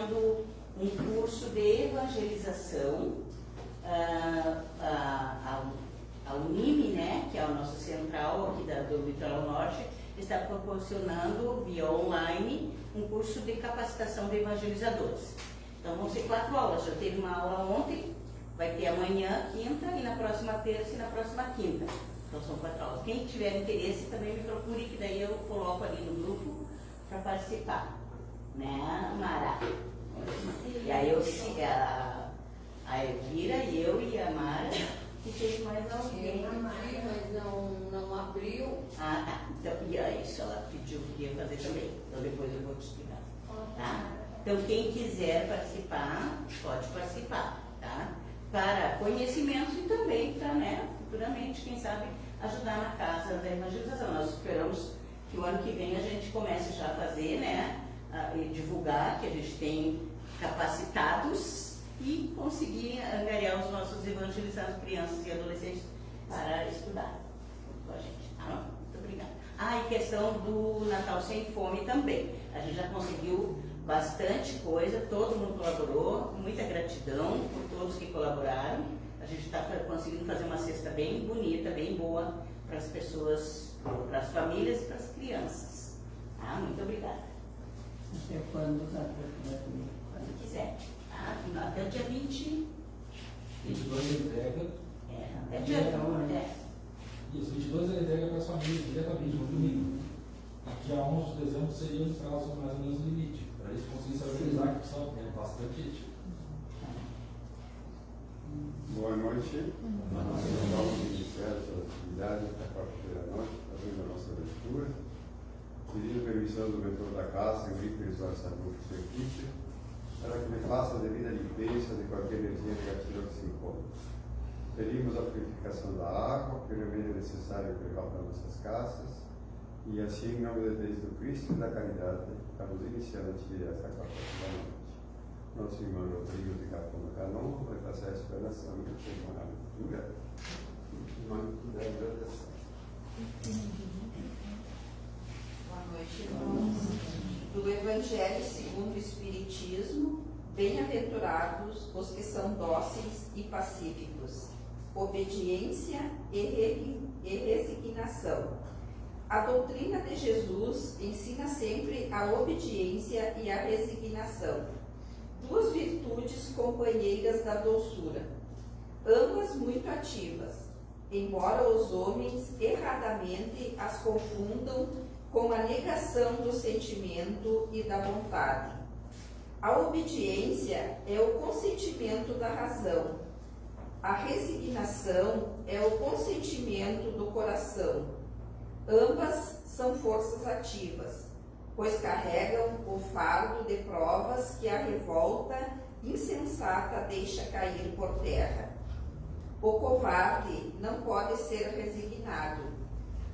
um curso de evangelização. A Unime, né, que é a nossa central aqui do Litoral Norte, está proporcionando via online um curso de capacitação de evangelizadores. Então vão ser 4 aulas, já teve uma aula ontem, vai ter amanhã, quinta, e na próxima terça e na próxima quinta. Então são 4 aulas. Quem tiver interesse também me procure, que daí eu coloco ali no grupo para participar. Né, Mara? E aí eu sigo a Elvira, eu e a Mara, e teve mais alguém. Mas não abriu. Tá. Então, e é isso, ela pediu que ia fazer também. Então depois eu vou te explicar. Tá? Então quem quiser participar, pode participar, tá? Para conhecimentos e também para, né, futuramente, quem sabe, ajudar na casa da evangelização. Nós esperamos que o ano que vem a gente comece já a fazer, né? E divulgar que a gente tem capacitados e conseguir angariar os nossos evangelizados, crianças e adolescentes, para estudar com a gente. Tá? Muito obrigada. E questão do Natal Sem Fome também. A gente já conseguiu bastante coisa, todo mundo colaborou, muita gratidão por todos que colaboraram. A gente está conseguindo fazer uma cesta bem bonita, bem boa para as pessoas, para as famílias e para as crianças. Tá? Muito obrigada. Até quando? Quando quiser. Tá? Até o dia 20. 22 ele entrega. Até o dia 20. Isso, 22 ele entrega para as famílias diretamente no domingo. E dia 11 de dezembro seria o prazo mais ou menos limite, para eles conseguirem se organizar, que são bastante gente. Boa noite. Vamos iniciar as atividades da quarta-feira à noite, fazendo a nossa leitura. Pedindo permissão do mentor da casa, Henrique Crisóstomo Sabuco e sua equipe, para que me faça a devida limpeza de qualquer energia negativa que se encontre. Pedimos a purificação da água, que remendo necessário que para nossas casas, e assim, em nome de Deus do Cristo e da caridade, estamos iniciando a atividade desta quarta-feira à noite. Nosso irmão Rodrigo de Capão do Canon vai passar a explanação da semana futura. Irmão, puder agradecer. Boa noite, irmãos. Do Evangelho segundo o Espiritismo, bem-aventurados os que são dóceis e pacíficos, obediência e resignação. A doutrina de Jesus ensina sempre a obediência e a resignação, 2 virtudes companheiras da doçura, ambas muito ativas, embora os homens erradamente as confundam com a negação do sentimento e da vontade. A obediência é o consentimento da razão. A resignação é o consentimento do coração. Ambas são forças ativas, pois carregam o fardo de provas que a revolta insensata deixa cair por terra. O covarde não pode ser resignado,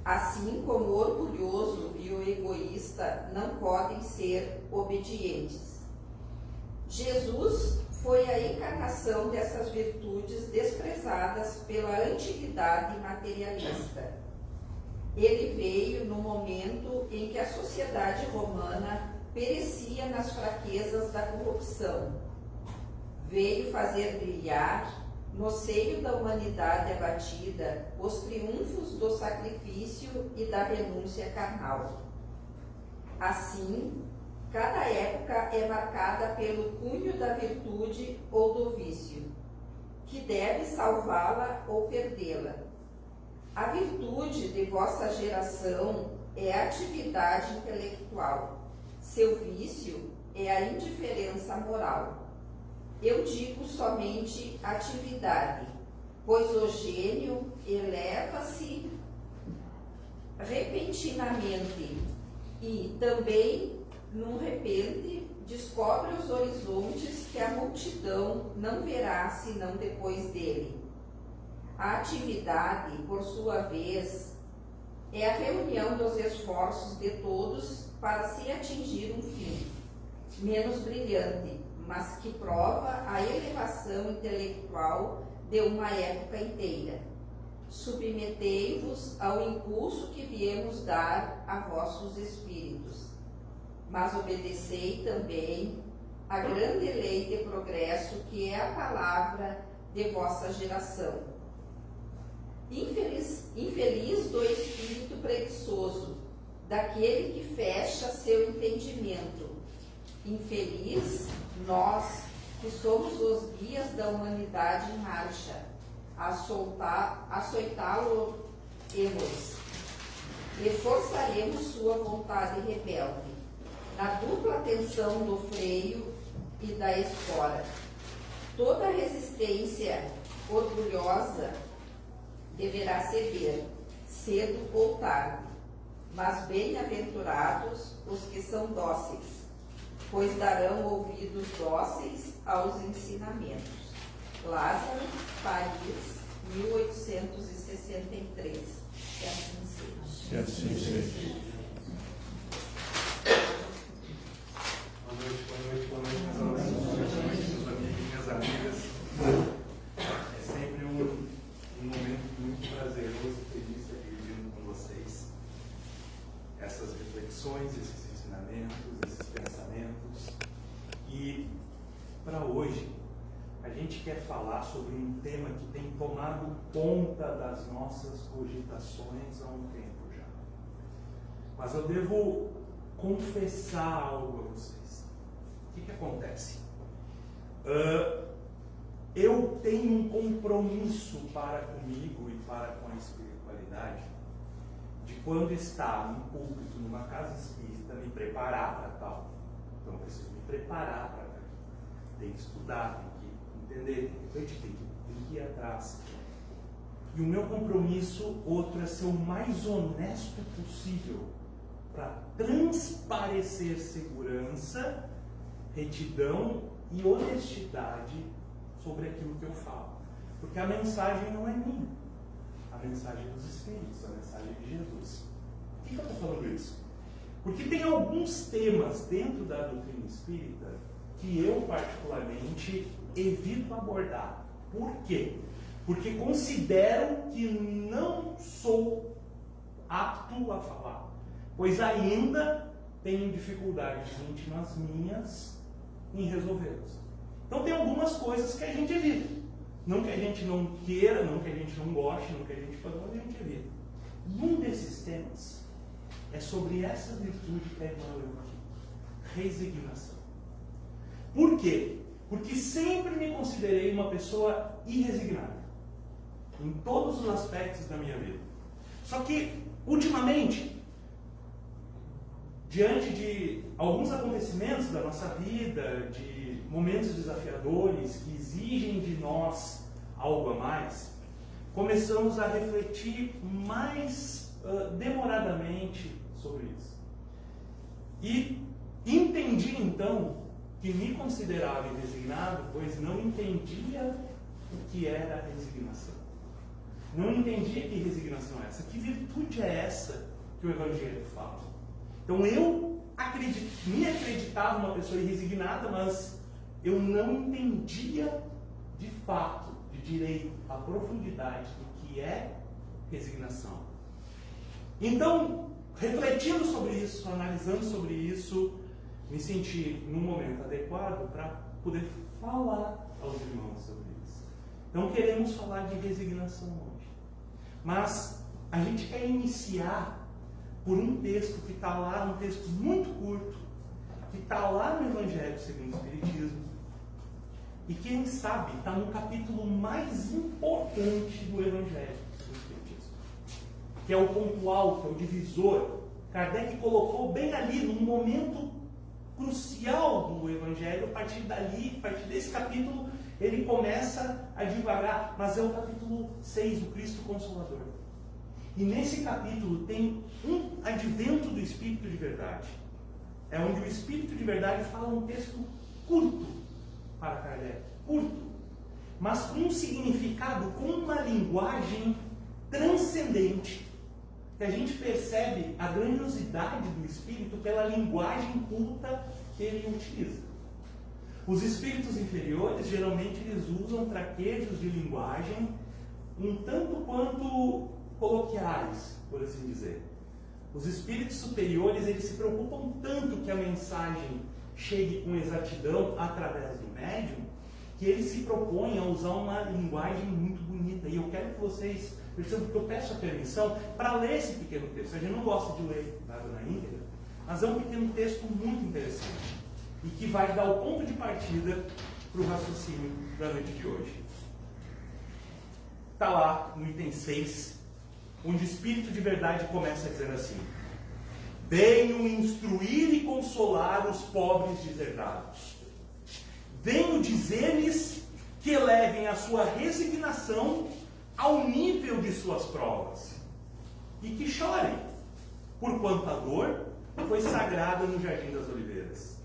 assim como o orgulhoso e o egoísta não podem ser obedientes. Jesus foi a encarnação dessas virtudes desprezadas pela antiguidade materialista. Ele veio no momento em que a sociedade romana perecia nas fraquezas da corrupção. Veio fazer brilhar, no seio da humanidade abatida, os triunfos do sacrifício e da renúncia carnal. Assim, cada época é marcada pelo cunho da virtude ou do vício, que deve salvá-la ou perdê-la. A virtude de vossa geração é a atividade intelectual. Seu vício é a indiferença moral. Eu digo somente atividade, pois o gênio eleva-se repentinamente e também, num repente, descobre os horizontes que a multidão não verá senão depois dele. A atividade, por sua vez, é a reunião dos esforços de todos para se atingir um fim, menos brilhante, mas que prova a elevação intelectual de uma época inteira. Submetei-vos ao impulso que viemos dar a vossos espíritos, mas obedecei também a grande lei de progresso que é a palavra de vossa geração. Infeliz do espírito preguiçoso, daquele que fecha seu entendimento. Infeliz nós, que somos os guias da humanidade em marcha, açoitá-lo-emos, e forçaremos sua vontade rebelde, na dupla tensão do freio e da espora. Toda resistência orgulhosa deverá ceder, cedo ou tarde, mas bem-aventurados os que são dóceis, pois darão ouvidos dóceis aos ensinamentos. Lázaro, Paris, 1863. Que assim seja. Que assim seja. Boa noite, meus amigos, minhas amigas. É sempre um momento muito prazeroso e feliz estar dividindo com vocês essas reflexões, esses ensinamentos, esses pensamentos. E para hoje, a gente quer falar sobre um tema que tem tomado conta das nossas cogitações há um tempo já. Mas eu devo confessar algo a vocês. O que acontece? Eu tenho um compromisso para comigo e para com a espiritualidade de, quando estar num púlpito, numa casa espírita, me preparar para tal. Então eu preciso me preparar para tal. Tem que estudar, tem que entender, tem que refletir, tem que ir atrás. E o meu compromisso, outro, é ser o mais honesto possível para transparecer segurança, retidão e honestidade sobre aquilo que eu falo. Porque a mensagem não é minha. A mensagem dos Espíritos, a mensagem de Jesus. Por que eu estou falando isso? Porque tem alguns temas dentro da doutrina espírita que eu, particularmente, evito abordar. Por quê? Porque considero que não sou apto a falar, pois ainda tenho dificuldades íntimas minhas em resolvê-las. Então tem algumas coisas que a gente evita. Não que a gente não queira, não que a gente não goste, não que a gente faça, mas a gente evita. E um desses temas é sobre essa virtude que é igual eu aqui: resignação. Por quê? Porque sempre me considerei uma pessoa irresignada em todos os aspectos da minha vida. Só que, ultimamente, diante de alguns acontecimentos da nossa vida, de momentos desafiadores que exigem de nós algo a mais, começamos a refletir mais demoradamente sobre isso. E entendi então que me considerava resignado, pois não entendia o que era resignação. Não entendia que resignação é essa, que virtude é essa que o Evangelho fala. Então eu me acreditava uma pessoa irresignada, mas eu não entendia de fato, de direito, a profundidade do que é resignação. Então, refletindo sobre isso, analisando sobre isso, me senti num momento adequado para poder falar aos irmãos sobre isso. Então queremos falar de resignação hoje. Mas a gente quer iniciar por um texto que está lá, um texto muito curto, que está lá no Evangelho segundo o Espiritismo, e quem sabe está no capítulo mais importante do Evangelho segundo o Espiritismo, que é o ponto alto, é o divisor. Kardec colocou bem ali, num momento crucial do Evangelho. A partir dali, a partir desse capítulo, ele começa a divagar, mas é o capítulo 6, o Cristo Consolador. E nesse capítulo tem um advento do Espírito de Verdade. É onde o Espírito de Verdade fala um texto curto para Kardec, curto, mas com um significado, com uma linguagem transcendente, que a gente percebe a grandiosidade do Espírito pela linguagem culta que ele utiliza. Os espíritos inferiores, geralmente, eles usam traquejos de linguagem um tanto quanto coloquiais, por assim dizer. Os espíritos superiores, eles se preocupam tanto que a mensagem chegue com exatidão através do médium, que ele se propõe a usar uma linguagem muito bonita. E eu quero que vocês percebam que eu peço a permissão para ler esse pequeno texto. A gente não gosta de ler nada na íntegra, mas é um pequeno texto muito interessante e que vai dar o ponto de partida para o raciocínio da noite de hoje. Está lá no item 6, onde o Espírito de Verdade começa a dizer assim: venho instruir e consolar os pobres deserdados. Venho dizer-lhes que elevem a sua resignação ao nível de suas provas e que chorem, porquanto a dor foi sagrada no Jardim das Oliveiras.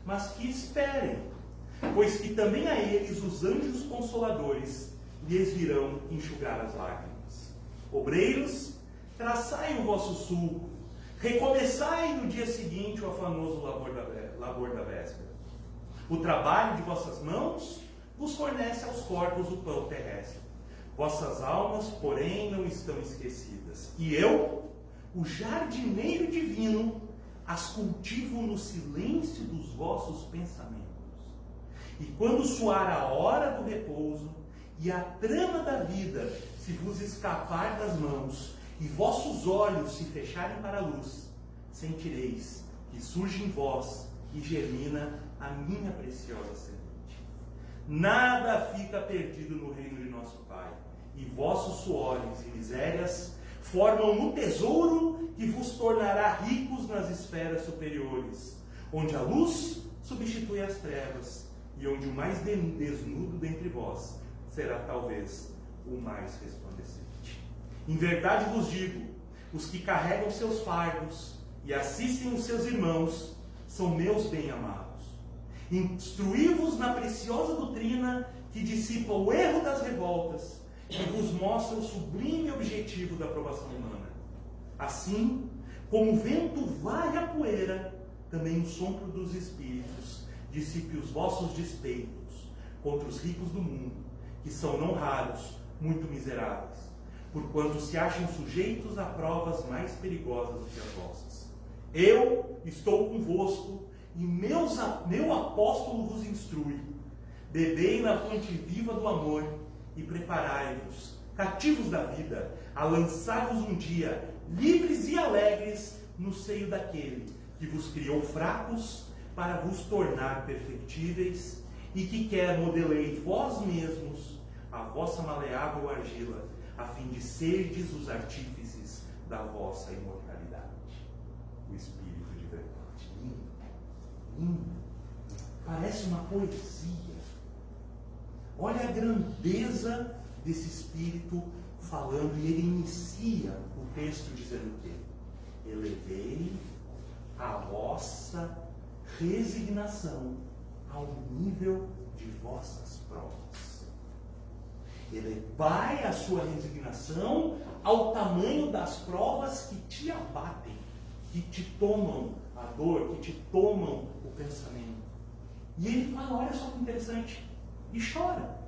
Mas que esperem, pois que também a eles os anjos consoladores lhes virão enxugar as lágrimas. Obreiros, traçai o vosso sulco, recomeçai no dia seguinte o afanoso labor da véspera. O trabalho de vossas mãos vos fornece aos corpos o pão terrestre. Vossas almas, porém, não estão esquecidas. E eu, o jardineiro divino, as cultivo no silêncio dos vossos pensamentos. E quando soar a hora do repouso e a trama da vida se vos escapar das mãos e vossos olhos se fecharem para a luz, sentireis que surge em vós e germina a minha preciosa semente. Nada fica perdido no reino de nosso Pai, e vossos suores e misérias formam um tesouro que vos tornará ricos nas esferas superiores, onde a luz substitui as trevas, e onde o mais desnudo dentre vós será talvez o mais resplandecente. Em verdade vos digo, os que carregam seus fardos e assistem os seus irmãos são meus bem-amados. Instruí-vos na preciosa doutrina que dissipa o erro das revoltas e vos mostra o sublime objetivo da aprovação humana. Assim, como o vento vai a poeira, também o sopro dos espíritos dissipe os vossos despeitos contra os ricos do mundo, que são não raros, muito miseráveis, porquanto se acham sujeitos a provas mais perigosas do que as vossas. Eu estou convosco, e meu apóstolo vos instrui. Bebei na fonte viva do amor, e preparai-vos, cativos da vida, a lançar-vos um dia, livres e alegres, no seio daquele que vos criou fracos, para vos tornar perfectíveis, e que quer modelei vós mesmos a vossa maleável argila, a fim de serdes os artífices da vossa imortalidade. O Espírito de Verdade. Lindo. Parece uma poesia. Olha a grandeza desse Espírito falando, e ele inicia o texto dizendo o quê? Elevei a vossa resignação ao nível de vossas provas. Elevai a sua resignação ao tamanho das provas que te abatem, que te tomam a dor, que te tomam o pensamento. E ele fala, olha só que interessante, e chora.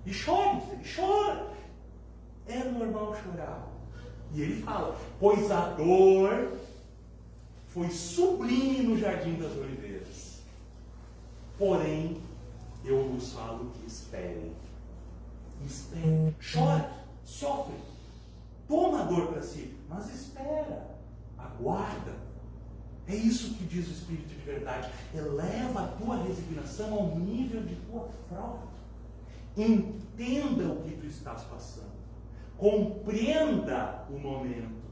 E chora, ele chora. É normal chorar. E ele fala, pois a dor foi sublime no Jardim das Oliveiras. Porém, eu vos falo que esperem. Espere, chora, sofre, toma a dor para si, mas espera, aguarda. É isso que diz o Espírito de Verdade. Eleva a tua resignação ao nível de tua prova. Entenda o que tu estás passando. Compreenda o momento.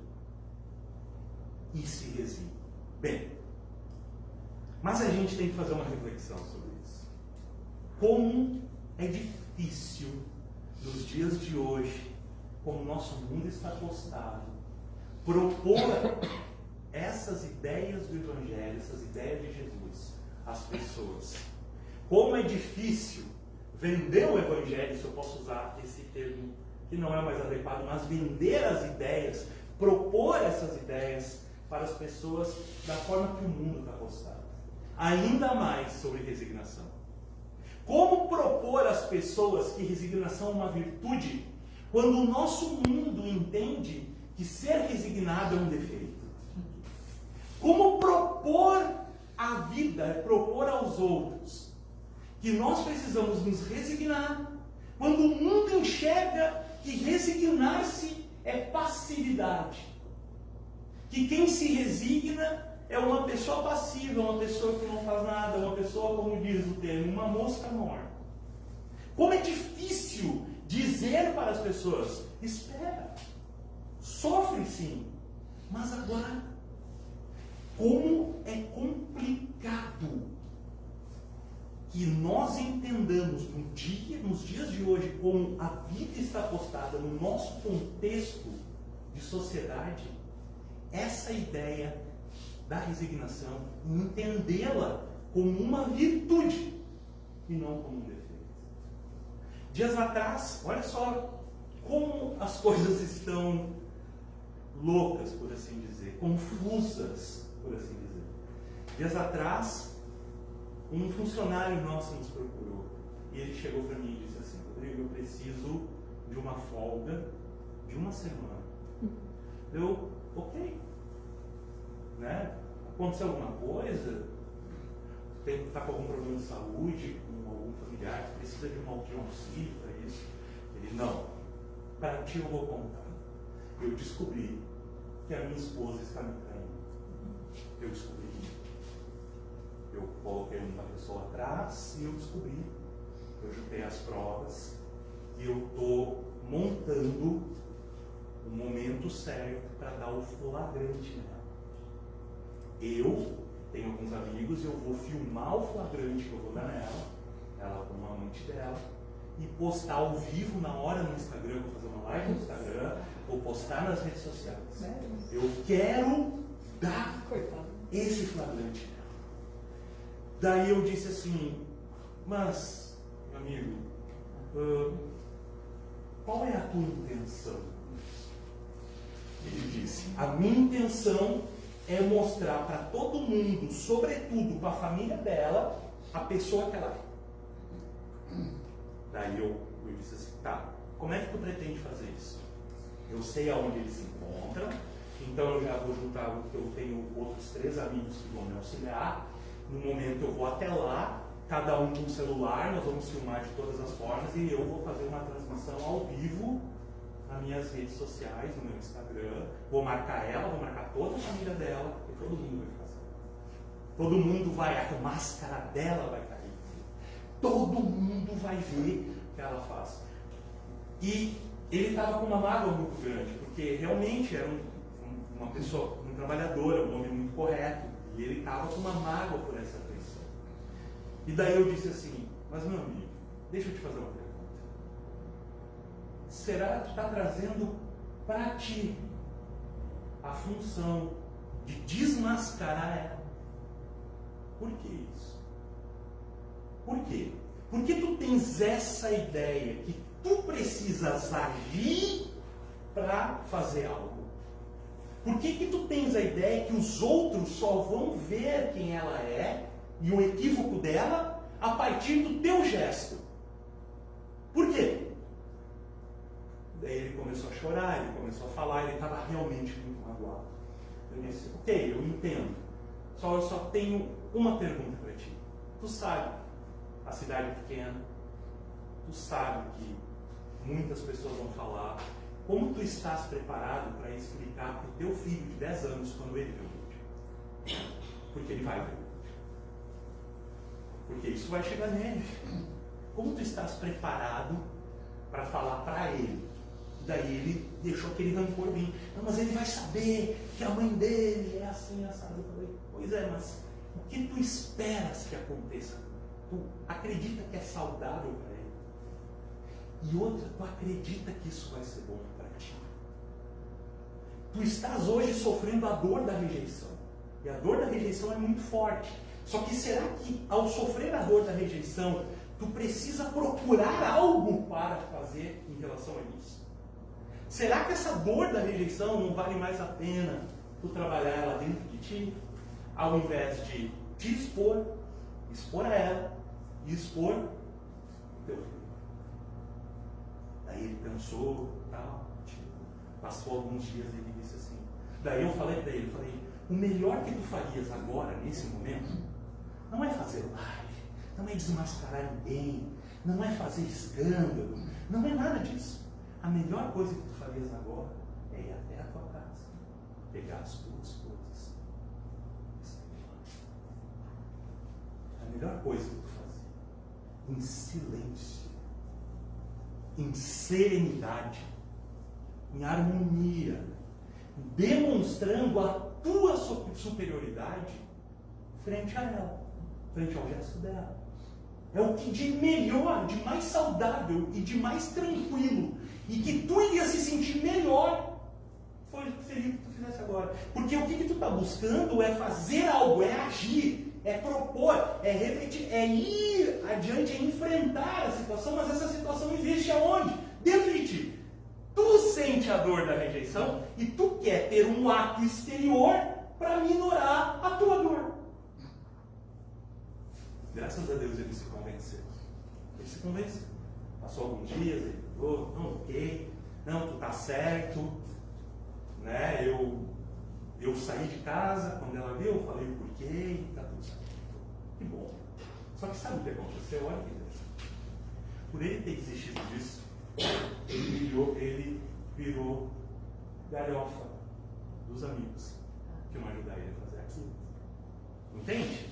E se resigne. Bem, mas a gente tem que fazer uma reflexão sobre isso. Como é difícil, nos dias de hoje, como o nosso mundo está postado, propor essas ideias do Evangelho, essas ideias de Jesus às pessoas. Como é difícil vender o Evangelho, se eu posso usar esse termo que não é mais adequado, mas vender as ideias, propor essas ideias para as pessoas da forma que o mundo está postado. Ainda mais sobre resignação. Como propor às pessoas que resignação é uma virtude, quando o nosso mundo entende que ser resignado é um defeito? Como propor a vida é propor aos outros que nós precisamos nos resignar, quando o mundo enxerga que resignar-se é passividade, que quem se resigna é uma pessoa passiva, uma pessoa que não faz nada, uma pessoa, como diz o termo, uma mosca morta. Como é difícil dizer para as pessoas: espera, sofre sim, mas agora, como é complicado que nós entendamos nos dias de hoje, como a vida está postada no nosso contexto de sociedade, essa ideia da resignação, entendê-la como uma virtude e não como um defeito. Dias atrás, olha só como as coisas estão loucas, por assim dizer, confusas, por assim dizer. Dias atrás, um funcionário nosso nos procurou e ele chegou para mim e disse assim: Rodrigo, eu preciso de uma folga de uma semana. Eu, ok, né? Aconteceu alguma coisa? Está com algum problema de saúde, com algum familiar, precisa de um auxílio para isso? Ele, não, para ti eu vou contar. Eu descobri que a minha esposa está me traindo. Eu descobri. Eu coloquei uma pessoa atrás e eu descobri. Eu juntei as provas e eu estou montando o momento certo para dar o flagrante nela. Eu tenho alguns amigos e eu vou filmar o flagrante que eu vou dar nela, ela com uma amante dela, e postar ao vivo na hora no Instagram, vou fazer uma live no Instagram, vou postar nas redes sociais. Eu quero dar esse flagrante nela. Daí eu disse assim: mas, meu amigo, qual é a tua intenção? Ele disse: a minha intenção é mostrar para todo mundo, sobretudo para a família dela, a pessoa que ela é. Daí eu disse assim: tá, como é que tu pretende fazer isso? Eu sei aonde ele se encontra, então eu já vou juntar, porque eu tenho outros 3 amigos que vão me auxiliar. No momento eu vou até lá, cada um com um celular, nós vamos filmar de todas as formas e eu vou fazer uma transmissão ao vivo nas minhas redes sociais, no meu Instagram. Vou marcar ela, vou marcar toda a família dela, e todo mundo vai fazer. Todo mundo vai, a máscara dela vai cair. Todo mundo vai ver o que ela faz. E ele estava com uma mágoa muito grande, porque realmente era uma pessoa, um trabalhador, um homem muito correto. E ele estava com uma mágoa por essa traição. E daí eu disse assim: mas meu amigo, deixa eu te fazer uma pergunta. Será que tu está trazendo para ti a função de desmascarar ela? Por que isso? Por quê? Porque tu tens essa ideia que tu precisas agir para fazer algo. Por que tu tens a ideia que os outros só vão ver quem ela é e o equívoco dela a partir do teu gesto? Por quê? Daí ele começou a chorar, ele começou a falar, ele estava realmente muito magoado. Eu disse: ok, eu entendo. Eu só tenho uma pergunta para ti. Tu sabe, a cidade é pequena, tu sabe que muitas pessoas vão falar. Como tu estás preparado para explicar para o teu filho de 10 anos quando ele vê o vídeo? Porque ele vai ver o vídeo. Porque isso vai chegar nele. Como tu estás preparado para falar para ele? Daí ele deixou aquele rancor vir. Não, mas ele vai saber que a mãe dele é assim, assado. Eu falei: pois é, mas o que tu esperas que aconteça? Tu acredita que é saudável para ele? E outra, tu acredita que isso vai ser bom para ti? Tu estás hoje sofrendo a dor da rejeição. E a dor da rejeição é muito forte. Só que será que ao sofrer a dor da rejeição, tu precisa procurar algo para fazer em relação a isso? Será que essa dor da rejeição não vale mais a pena tu trabalhar ela dentro de ti? Ao invés de te expor a ela e expor o teu filho. Daí ele pensou, tal, passou alguns dias e ele disse assim. Daí eu falei para ele, o melhor que tu farias agora, nesse momento, não é fazer live, não é desmascarar ninguém, não é fazer escândalo, não é nada disso. A melhor coisa que tu farias agora é ir até a tua casa, pegar as tuas coisas e sair de lá. A melhor coisa que tu fazia, em silêncio, em serenidade, em harmonia, demonstrando a tua superioridade frente a ela, frente ao gesto dela. É o que de melhor, de mais saudável e de mais tranquilo, e que tu iria se sentir melhor, seria o que tu fizesse agora. Porque o que tu está buscando é fazer algo, é agir, é propor, é refletir, é ir adiante, é enfrentar a situação, mas essa situação existe aonde? Dentro de ti. Tu sente a dor da rejeição e tu quer ter um ato exterior para minorar a tua dor. Graças a Deus ele se convenceu. Ele se convenceu. Passou alguns dias, ele falou, não, ok, não, tu tá certo, né? Eu saí de casa, quando ela viu, eu falei o porquê e tá tudo certo. Que bom. Só que sabe o que aconteceu? Olha que Deus. Por ele ter desistido disso, ele virou galhofa dos amigos que iam ajudar ele a fazer aquilo. Entende?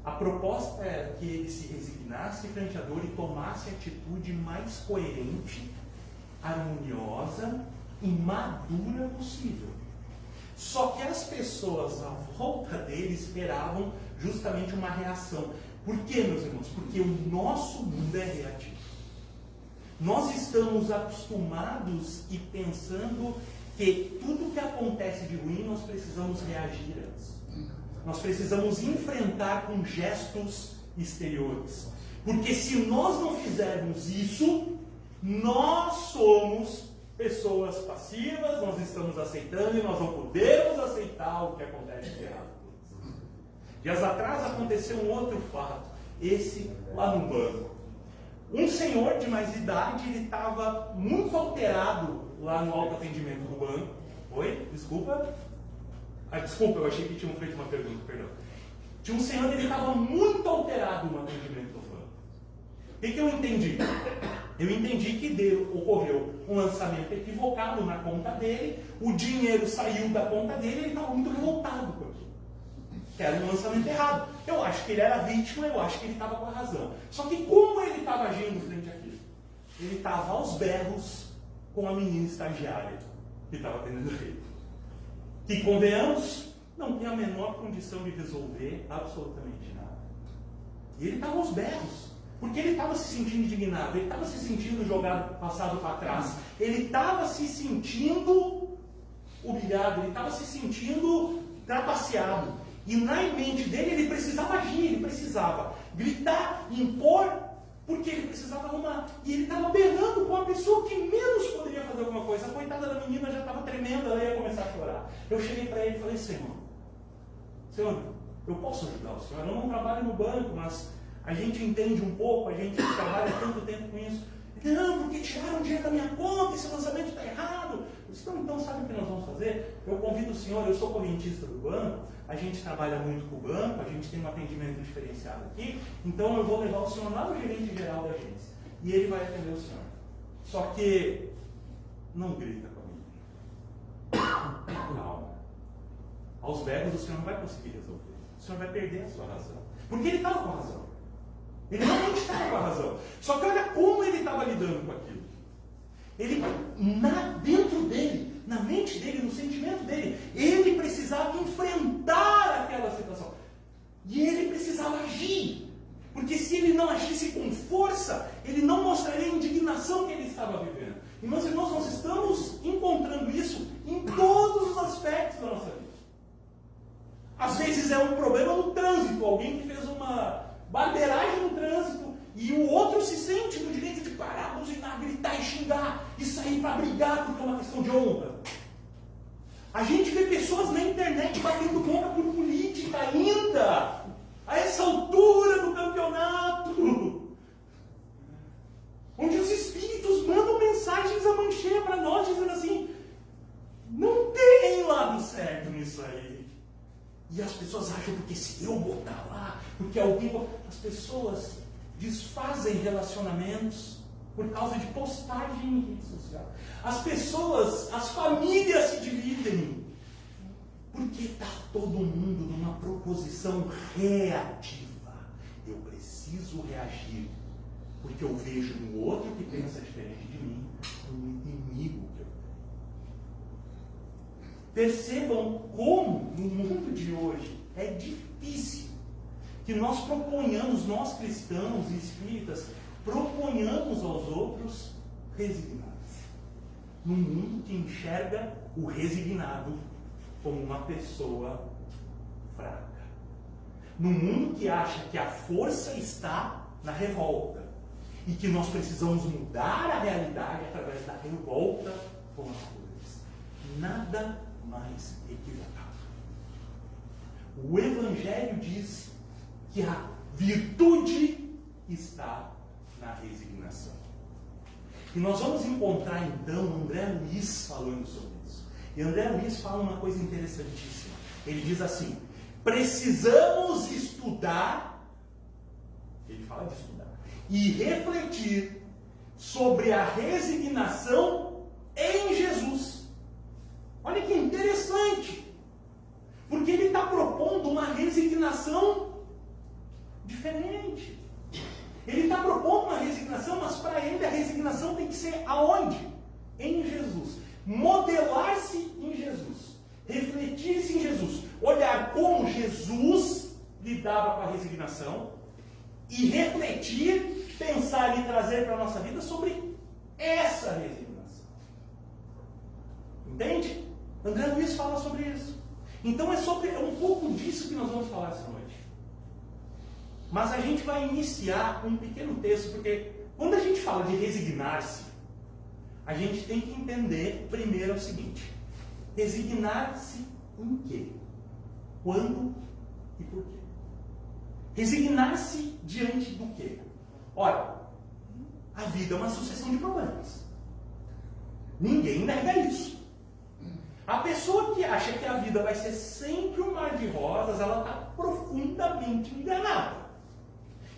A proposta era que ele se resignasse frente à dor e tomasse a atitude mais coerente, harmoniosa e madura possível. Só que as pessoas à volta dele esperavam justamente uma reação. Por quê, meus irmãos? Porque o nosso mundo é reativo. Nós estamos acostumados e pensando que tudo que acontece de ruim nós precisamos reagir antes. Nós precisamos enfrentar com gestos exteriores. Porque se nós não fizermos isso, nós somos pessoas passivas, nós estamos aceitando e nós não podemos aceitar o que acontece de errado. Dias atrás aconteceu um outro fato, esse lá no banco. Um senhor de mais idade, ele estava muito alterado lá no autoatendimento do banco. Oi? Desculpa. Desculpa, eu achei que tinham feito uma pergunta, perdão. Tinha um senhor, ele estava muito alterado no atendimento do banco. O que eu entendi? Eu entendi que ocorreu um lançamento equivocado na conta dele, o dinheiro saiu da conta dele e ele estava muito revoltado com aquilo. Que era um lançamento errado. Eu acho que ele era vítima, eu acho que ele estava com a razão. Só que como ele estava agindo frente àquilo? Ele estava aos berros com a menina estagiária que estava atendendo ele. Que, convenhamos, não tem a menor condição de resolver absolutamente nada. E ele estava aos berros, porque ele estava se sentindo indignado, ele estava se sentindo jogado, passado para trás, ele estava se sentindo humilhado, ele estava se sentindo trapaceado. E na mente dele, ele precisava agir, ele precisava gritar, impor, porque ele precisava arrumar. E ele estava berrando com a pessoa que menos poderia fazer alguma coisa. A coitada da menina já estava tremenda, ela ia começar a chorar. Eu cheguei para ele e falei, Senhor, eu posso ajudar o senhor? Eu não trabalho no banco, mas a gente entende um pouco, a gente trabalha tanto tempo com isso. Ele, não, porque tiraram dinheiro da minha conta, esse lançamento está errado. Eu disse, não, então sabe o que nós vamos fazer? Eu convido o senhor, eu sou correntista do banco, a gente trabalha muito com o banco, a gente tem um atendimento diferenciado aqui, então eu vou levar o senhor lá no gerente geral da agência. E ele vai atender o senhor. Só que não grita comigo. Calma. Aos berros o senhor não vai conseguir resolver. O senhor vai perder a sua razão. Porque ele estava com a razão. Ele realmente estava com a razão. Só que olha como ele estava lidando com aquilo. Ele, dentro dele, na mente dele, no sentimento dele, ele precisava enfrentar aquela situação. E ele precisava agir. Porque se ele não agisse com força, ele não mostraria a indignação que ele estava vivendo. E meus irmãos, nós estamos encontrando isso em todos os aspectos da nossa vida. Às vezes é um problema no trânsito, alguém que fez uma barbeiragem no trânsito e o outro se sente no direito de parar, buzinar, gritar e xingar e sair para brigar porque é uma questão de honra. A gente vê pessoas na internet batendo boca por política ainda, a essa altura do campeonato, onde os espíritos mandam mensagens a mancheia para nós dizendo assim, não tem lado certo nisso aí. E as pessoas acham, porque se eu botar lá, porque alguém... As pessoas desfazem relacionamentos por causa de postagem em rede social. As pessoas, as famílias se dividem porque está todo mundo numa proposição reativa. Eu preciso reagir porque eu vejo no outro que pensa diferente de mim um inimigo que eu tenho. Percebam como no mundo de hoje é difícil que nós proponhamos, nós cristãos e espíritas, proponhamos aos outros resignar-se. Num mundo que enxerga o resignado como uma pessoa fraca. Num mundo que acha que a força está na revolta e que nós precisamos mudar a realidade através da revolta com as coisas. Nada mais equivocado. O Evangelho diz que a virtude está na resignação. E nós vamos encontrar então André Luiz falando sobre isso. E André Luiz fala uma coisa interessantíssima. Ele diz assim: precisamos estudar, ele fala de estudar, e refletir sobre a resignação em Jesus. Olha que interessante, porque ele está propondo uma resignação diferente. Ele está propondo uma resignação, mas para ele a resignação tem que ser aonde? Em Jesus. Modelar-se em Jesus. Refletir-se em Jesus. Olhar como Jesus lidava com a resignação e refletir, pensar e trazer para a nossa vida sobre essa resignação. Entende? André Luiz fala sobre isso. Então é um pouco disso que nós vamos falar essa noite. Mas a gente vai iniciar um pequeno texto, porque quando a gente fala de resignar-se, a gente tem que entender primeiro o seguinte: resignar-se em quê? Quando e por quê? Resignar-se diante do quê? Ora, a vida é uma sucessão de problemas. Ninguém nega isso. A pessoa que acha que a vida vai ser sempre um mar de rosas, ela está profundamente enganada.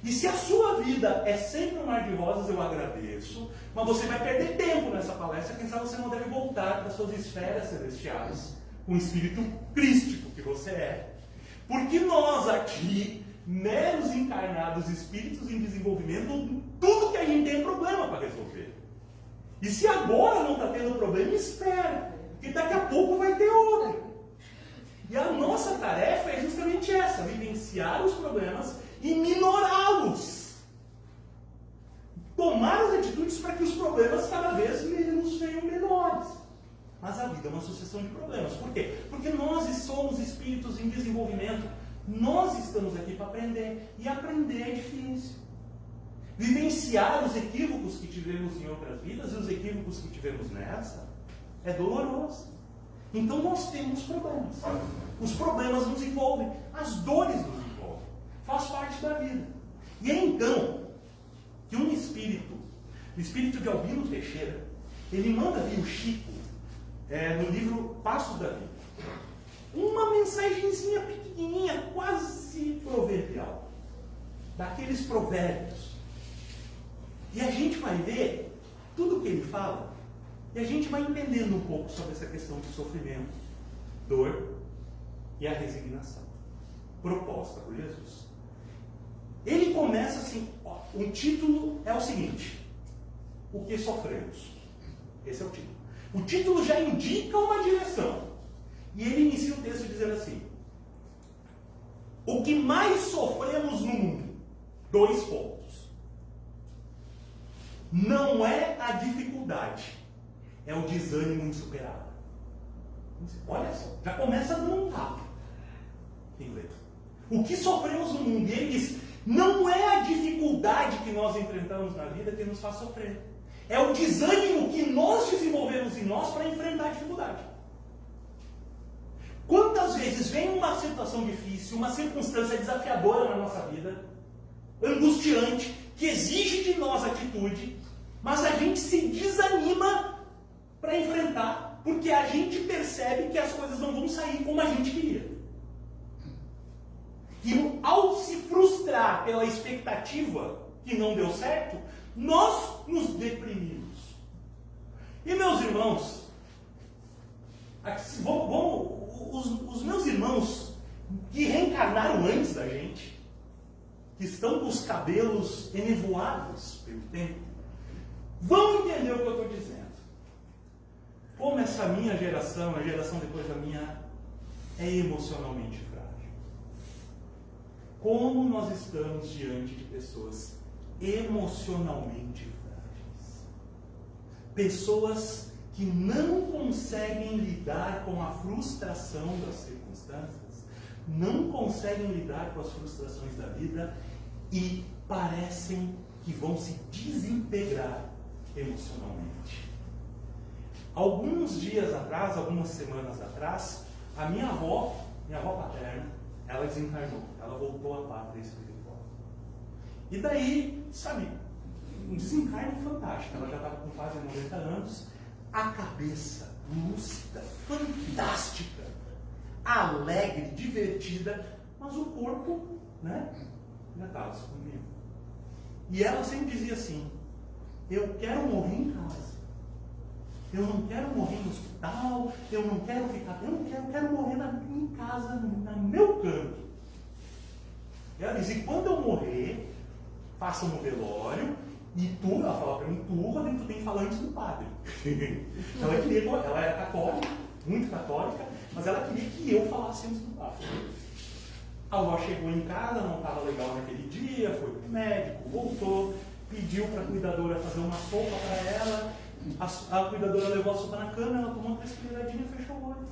E se a sua vida é sempre um mar de rosas, eu agradeço, mas você vai perder tempo nessa palestra. Quem sabe você não deve voltar para suas esferas celestiais, com o espírito crístico que você é. Porque nós aqui, meros encarnados, espíritos em desenvolvimento, tudo que a gente tem é problema para resolver. E se agora não está tendo problema, espera, que daqui a pouco vai ter outro. E a nossa tarefa é justamente essa: vivenciar os problemas e minorá-los. Tomar as atitudes para que os problemas cada vez menos sejam menores. Mas a vida é uma sucessão de problemas. Por quê? Porque nós somos espíritos em desenvolvimento. Nós estamos aqui para aprender. E aprender é difícil. Vivenciar os equívocos que tivemos em outras vidas e os equívocos que tivemos nessa é doloroso. Então nós temos problemas. Os problemas nos envolvem. As dores nos envolvem. Faz parte da vida. E é então que um espírito, o espírito de Albino Teixeira, ele manda vir o Chico, no livro Passos da Vida, uma mensagenzinha pequenininha, quase proverbial, daqueles provérbios. E a gente vai ver tudo o que ele fala, e a gente vai entendendo um pouco sobre essa questão de sofrimento, dor e a resignação, proposta por Jesus. Ele começa assim, o título é o seguinte: o que sofremos? Esse é o título. O título já indica uma direção. E ele inicia o texto dizendo assim: o que mais sofremos no mundo, 2 pontos. Não é a dificuldade, é o desânimo insuperável. Olha só, já começa dando um tapa. O que sofremos no mundo? E ele diz: não é a dificuldade que nós enfrentamos na vida que nos faz sofrer. É o desânimo que nós desenvolvemos em nós para enfrentar a dificuldade. Quantas vezes vem uma situação difícil, uma circunstância desafiadora na nossa vida, angustiante, que exige de nós atitude, mas a gente se desanima para enfrentar, porque a gente percebe que as coisas não vão sair como a gente queria. que ao se frustrar pela expectativa que não deu certo, nós nos deprimimos. E meus irmãos, os meus irmãos que reencarnaram antes da gente, que estão com os cabelos enevoados pelo tempo, vão entender o que eu estou dizendo. Como essa minha geração, a geração depois da minha, é emocionalmente frágil. Como nós estamos diante de pessoas emocionalmente frágeis. Pessoas que não conseguem lidar com a frustração das circunstâncias, não conseguem lidar com as frustrações da vida e parecem que vão se desintegrar emocionalmente. Alguns dias atrás, algumas semanas atrás, a minha avó paterna, ela desencarnou, ela voltou à pátria espiritual. E daí, sabe, um desencarne fantástico, ela já estava com quase 90 anos, a cabeça lúcida, fantástica, alegre, divertida, mas o corpo, né, já estava comigo. E ela sempre dizia assim: eu quero morrer em casa. Eu não quero morrer no hospital, eu não quero ficar, eu quero morrer em casa, no meu canto. Ela dizia: quando eu morrer, faça um velório, e tu, ela falava para mim, tu tem que falar antes do padre. Ela era católica, muito católica, mas ela queria que eu falasse antes do padre. A avó chegou em casa, não estava legal naquele dia, foi para o médico, voltou, pediu para a cuidadora fazer uma sopa para ela. A cuidadora levou a sopa na cama, ela tomou uma respiradinha e fechou o olho.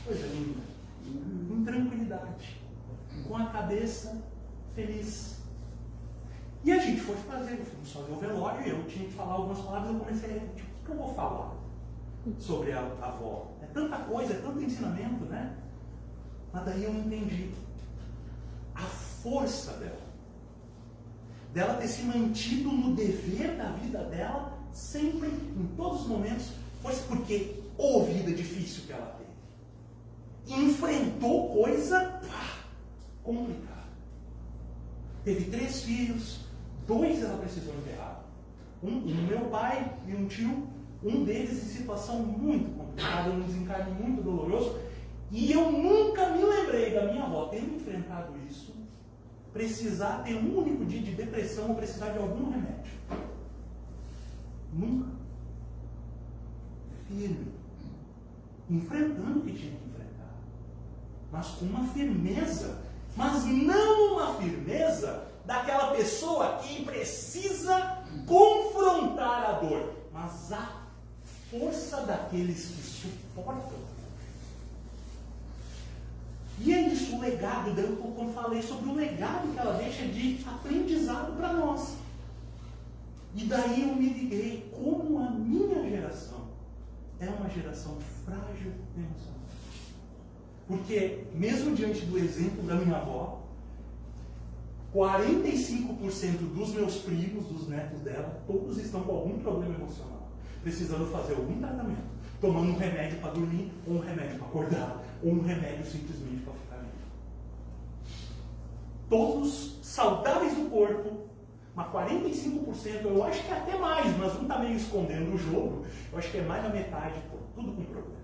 Coisa linda. Em tranquilidade. Com a cabeça feliz. E a gente fomos fazer o velório e eu tinha que falar algumas palavras. Eu comecei a refletir: o que eu vou falar sobre a avó? É tanta coisa, é tanto ensinamento, né? Mas daí eu entendi a força dela ter se mantido no dever da vida dela, sempre, em todos os momentos, foi porque houve vida difícil que ela teve. E enfrentou coisa complicada. Teve 3 filhos, 2 ela precisou enterrar. Um meu pai e um tio, um deles em situação muito complicada, um desencarne muito doloroso. E eu nunca me lembrei da minha avó tendo enfrentado isso, precisar ter um único dia de depressão ou precisar de algum remédio. Nunca. Firme. Enfrentando o que tinha que enfrentar. Mas com uma firmeza. Mas não uma firmeza daquela pessoa que precisa confrontar a dor. Mas a força daqueles que suportam. E é isso o legado, quando falei sobre o legado que ela deixa de aprendizado para nós. E daí eu me liguei como a minha geração é uma geração frágil emocionalmente. Porque, mesmo diante do exemplo da minha avó, 45% dos meus primos, dos netos dela, todos estão com algum problema emocional, precisando fazer algum tratamento. Tomando um remédio para dormir, ou um remédio para acordar, ou um remédio simplesmente para ficar vivo. Todos saudáveis do corpo, mas 45%, eu acho que é até mais, mas um está meio escondendo o jogo, eu acho que é mais da metade, tudo com problema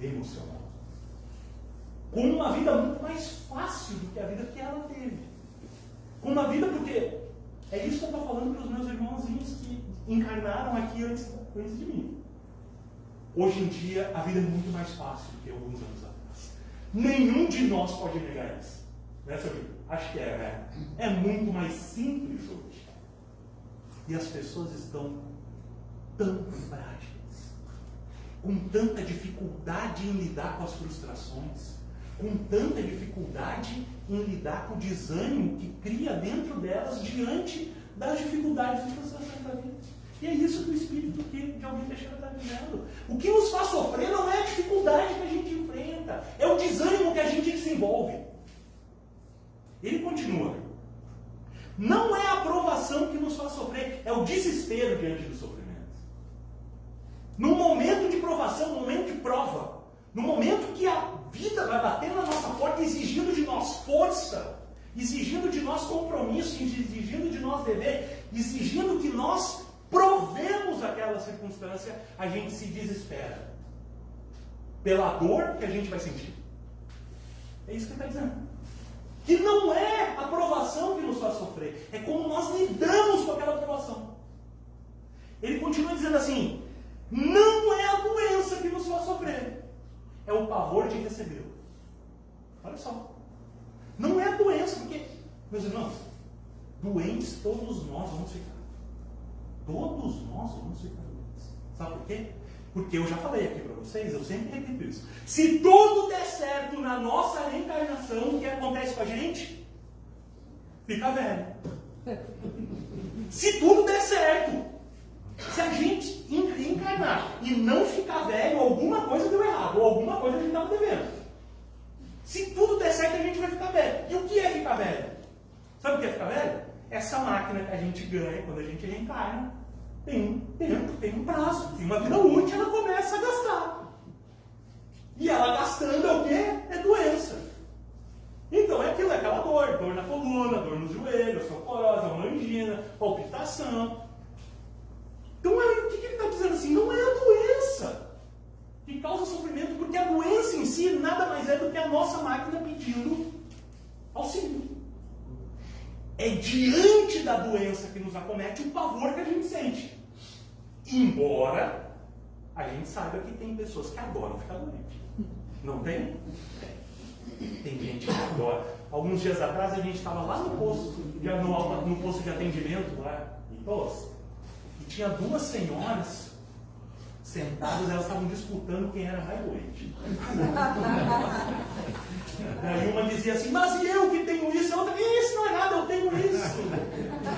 emocional. Com uma vida muito mais fácil do que a vida que ela teve. Com uma vida, porque é isso que eu estou falando para os meus irmãozinhos que encarnaram aqui antes de mim. Hoje em dia, a vida é muito mais fácil do que alguns anos atrás. Nenhum de nós pode negar isso. Né, Sabino? Acho que né? É muito mais simples hoje. E as pessoas estão tão frágeis, com tanta dificuldade em lidar com as frustrações, com tanta dificuldade em lidar com o desânimo que cria dentro delas diante das dificuldades e frustrações da vida. E é isso que o Espírito de alguém Teixeira está dizendo. O que nos faz sofrer não é a dificuldade que a gente enfrenta, é o desânimo que a gente desenvolve. Ele continua. Não é a aprovação que nos faz sofrer, é o desespero diante do sofrimento. No momento de provação, no momento de prova, no momento que a vida vai bater na nossa porta exigindo de nós força, exigindo de nós compromisso, exigindo de nós dever, exigindo que nós provemos aquela circunstância, a gente se desespera pela dor que a gente vai sentir. É isso que ele está dizendo. Que não é a provação que nos faz sofrer, é como nós lidamos com aquela provação. Ele continua dizendo assim: não é a doença que nos faz sofrer, é o pavor de recebê-lo. Olha só. Não é a doença, porque, meus irmãos, doentes todos nós vamos ficar. Todos nós vamos ficar doentes. Sabe por quê? Porque eu já falei aqui para vocês, eu sempre repito isso. Se tudo der certo na nossa reencarnação, o que acontece com a gente? Fica velho. Se tudo der certo, se a gente reencarnar e não ficar velho, alguma coisa deu errado, ou alguma coisa a gente estava devendo. Se tudo der certo, a gente vai ficar velho. E o que é ficar velho? Sabe o que é ficar velho? Essa máquina que a gente ganha quando a gente reencarna tem um tempo, tem um prazo, tem uma vida útil, ela começa a gastar. E ela gastando é o quê? É doença. Então é aquilo, é aquela dor na coluna, dor no joelho, osteoporose, uma angina, palpitação. Então o que ele está dizendo assim? Não é a doença que causa sofrimento, porque a doença em si nada mais é do que a nossa máquina pedindo auxílio. É diante da doença que nos acomete o pavor que a gente sente. Embora a gente saiba que tem pessoas que adoram ficar doente. Não tem? Tem gente que adora. Alguns dias atrás a gente estava lá no posto de atendimento, lá em Tosse, e tinha duas senhoras sentadas, elas estavam disputando quem era mais doente. Daí uma dizia assim: mas e eu que tenho isso? A outra: isso não é nada, eu tenho isso.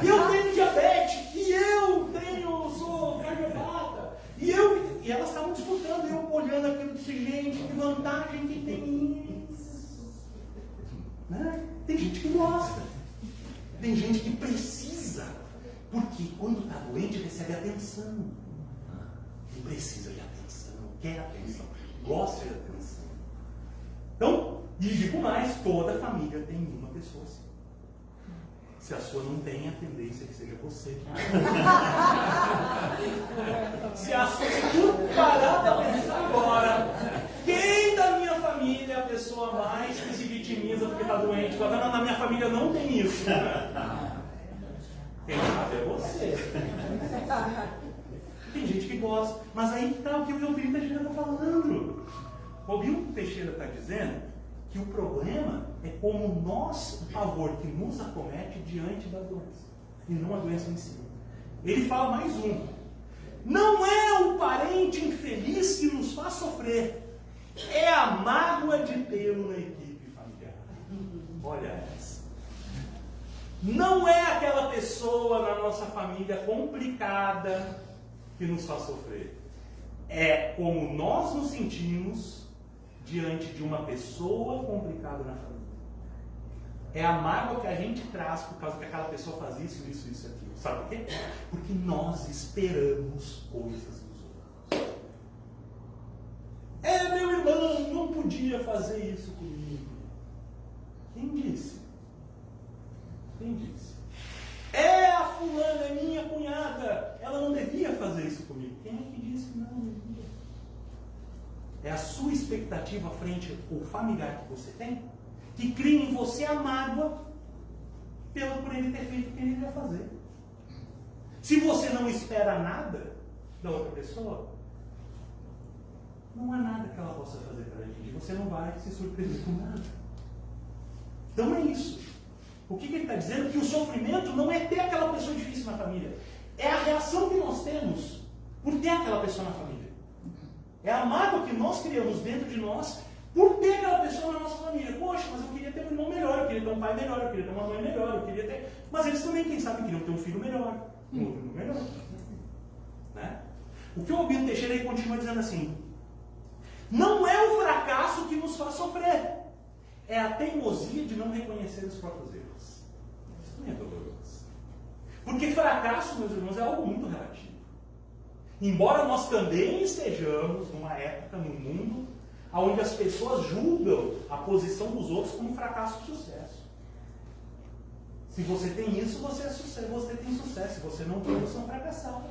Eu tenho diabetes, e eu sou cardiopata. E elas estavam disputando, eu olhando aquilo, disse: gente, que vantagem que tem isso. Né? Tem gente que gosta, tem gente que precisa, porque quando está doente recebe atenção. Ele precisa de atenção, quer atenção, gosta de atenção. Então, e digo mais, toda família tem uma pessoa assim. Se a sua não tem, a tendência é que seja você. Se tu parar para pensar agora, quem da minha família é a pessoa mais que se vitimiza porque está doente? Na minha família não tem isso. Quem sabe é você. Tem gente que gosta, mas aí está o que o Bilton Teixeira está falando. O Bilton Teixeira está dizendo que o problema é como nós, o pavor que nos acomete diante da doença, e não a doença em si. Ele fala mais um: não é o parente infeliz que nos faz sofrer, é a mágoa de tê-lo na equipe familiar. Olha essa. Não é aquela pessoa na nossa família complicada que nos faz sofrer. É como nós nos sentimos diante de uma pessoa complicada na família. É a mágoa que a gente traz por causa que aquela pessoa faz isso, isso, isso e aquilo. Sabe por quê? Porque nós esperamos coisas dos outros. Meu irmão não podia fazer isso comigo. Quem disse? Quem disse? A fulana é minha cunhada, ela não devia fazer isso comigo. Quem é que disse que não devia? É a sua expectativa frente ao familiar que você tem, que cria em você a mágoa por ele ter feito o que ele ia fazer. Se você não espera nada da outra pessoa, não há nada que ela possa fazer para a gente. Você não vai se surpreender com nada. Então é isso. O que ele está dizendo? Que o sofrimento não é ter aquela pessoa difícil na família. É a reação que nós temos por ter aquela pessoa na família. É a mágoa que nós criamos dentro de nós por ter aquela pessoa na nossa família. Poxa, mas eu queria ter um irmão melhor, eu queria ter um pai melhor, eu queria ter uma mãe melhor, eu queria ter... Mas eles também, quem sabe, queriam ter um filho melhor, um outro irmão melhor. Né? O que o Bilton Teixeira aí continua dizendo assim: não é o fracasso que nos faz sofrer, é a teimosia de não reconhecer os próprios erros. Isso não é doloroso. Porque fracasso, meus irmãos, é algo muito relativo. Embora nós também estejamos numa época no mundo onde as pessoas julgam a posição dos outros como fracasso ou sucesso. Se você tem isso, você é sucesso, você tem sucesso. Se você não tem, você é um fracassado.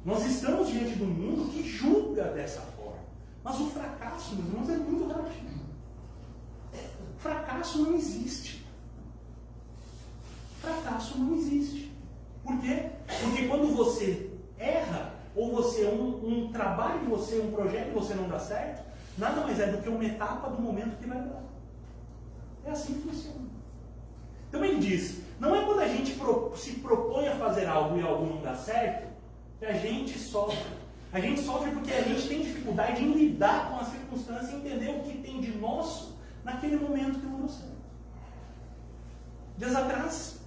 Nós estamos diante de um mundo que julga dessa forma. Mas o fracasso, meus irmãos, é muito relativo. Fracasso não existe. Fracasso não existe. Por quê? Porque quando você erra, ou você um trabalho de você, um projeto que você não dá certo, nada mais é do que uma etapa do momento que vai dar. É assim que funciona. Então ele diz, não é quando a gente se propõe a fazer algo e algo não dá certo, que a gente sofre. A gente sofre porque a gente tem dificuldade em lidar com a circunstância e entender o que tem de nosso naquele momento que não deu certo. Dias atrás,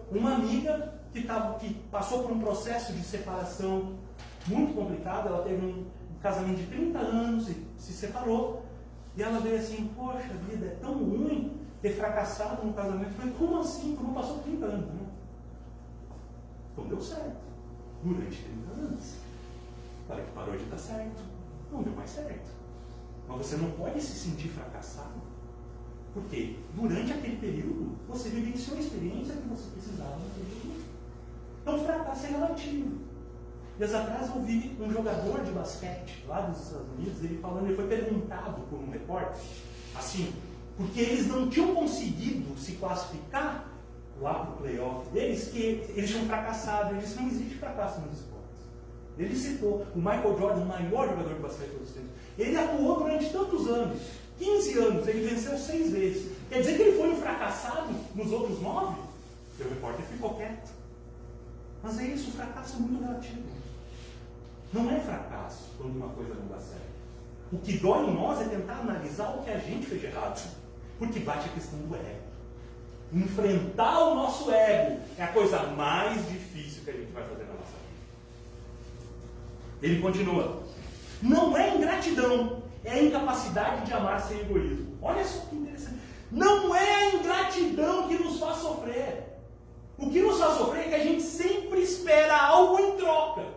uma amiga que passou por um processo de separação muito complicado, ela teve um casamento de 30 anos e se separou, e ela veio assim, poxa vida, é tão ruim ter fracassado no casamento. Eu falei, como assim? Tu não passou 30 anos, né? Então deu certo. Durante 30 anos. Para que parou de dar certo. Não deu mais certo. Mas você não pode se sentir fracassado. Porque durante aquele período, você vivenciou a experiência que você precisava naquele período. Então fracasso é relativo. Dias atrás eu vi um jogador de basquete lá dos Estados Unidos, ele falando, ele foi perguntado por um repórter, assim, porque eles não tinham conseguido se classificar lá para o playoff deles, que eles tinham fracassado. Ele disse, não existe fracasso nos esportes. Ele citou o Michael Jordan, o maior jogador de basquete de todos os tempos. Ele atuou durante tantos anos, 15 anos, ele venceu 6 vezes. Quer dizer que ele foi um fracassado nos outros 9? E o repórter ficou quieto. Mas é isso, o fracasso é muito relativo. Não é fracasso quando uma coisa não dá certo. O que dói em nós é tentar analisar o que a gente fez de errado. Porque bate a questão do ego. Enfrentar o nosso ego é a coisa mais difícil que a gente vai fazer na nossa vida. Ele continua. Não é ingratidão, é a incapacidade de amar sem egoísmo. Olha só que interessante. Não é a ingratidão que nos faz sofrer. O que nos faz sofrer é que a gente sempre espera algo em troca.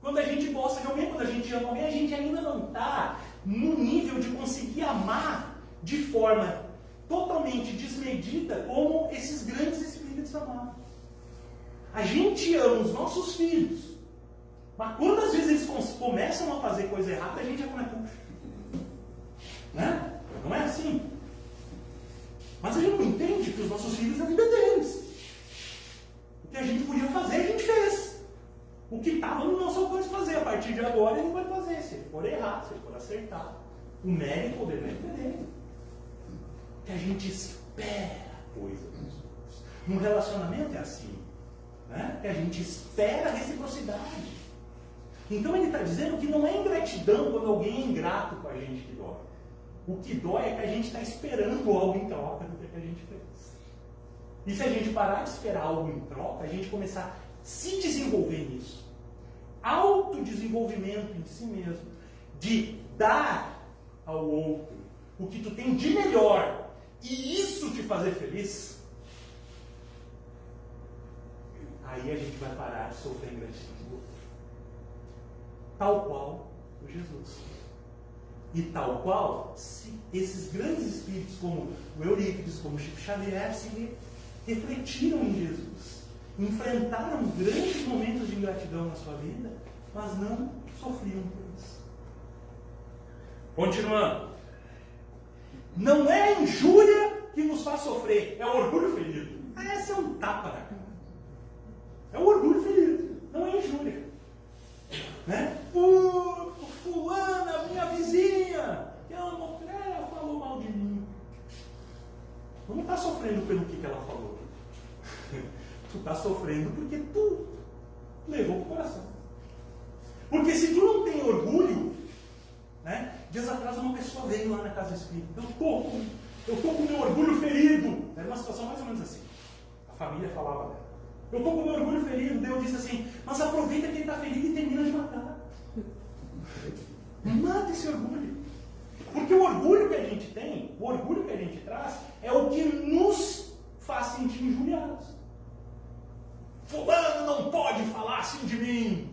Quando a gente gosta de alguém, quando a gente ama alguém, a gente ainda não está no nível de conseguir amar de forma totalmente desmedida como esses grandes espíritos amavam. A gente ama os nossos filhos, mas quando às vezes eles começam a fazer coisa errada, a gente já começa. Né? Não é assim. Mas a gente não entende que os nossos filhos é a vida deles. O que a gente podia fazer, a gente fez. O que estava no nosso alcance fazer. A partir de agora, ele vai fazer. Se ele for errar, se ele for acertar. O mérito, o mérito é dele. Que a gente espera coisa dos outros. No relacionamento é assim. Né? Que a gente espera a reciprocidade. Então ele está dizendo que não é ingratidão quando alguém é ingrato com a gente que dói. O que dói é que a gente está esperando algo em troca do que a gente fez. E se a gente parar de esperar algo em troca, a gente começar a se desenvolver nisso. Autodesenvolvimento em si mesmo. De dar ao outro o que tu tem de melhor e isso te fazer feliz. Aí a gente vai parar de sofrer ingratidão do outro. Tal qual o Jesus. E tal qual esses grandes espíritos como o Eurípides, como o Chico Xavier, se refletiram em Jesus. Enfrentaram grandes momentos de ingratidão na sua vida, mas não sofriam por isso. Continuando. Não é a injúria que nos faz sofrer, é o orgulho ferido. Esse é um tapa na cara. É o orgulho ferido, não é injúria. Né? Fulana, minha vizinha, que ela falou mal de mim. Tu não está sofrendo pelo que ela falou. Tu está sofrendo porque tu levou para o coração. Porque se tu não tem orgulho, né? Dias atrás uma pessoa veio lá na casa espírita. Eu tô com meu orgulho ferido. Era uma situação mais ou menos assim. A família falava dela. Eu estou com meu orgulho ferido. Deus disse assim, mas aproveita que ele está ferido e termina de matar. Mata esse orgulho. Porque o orgulho que a gente tem, o orgulho que a gente traz, é o que nos faz sentir injuriados. Fulano não pode falar assim de mim.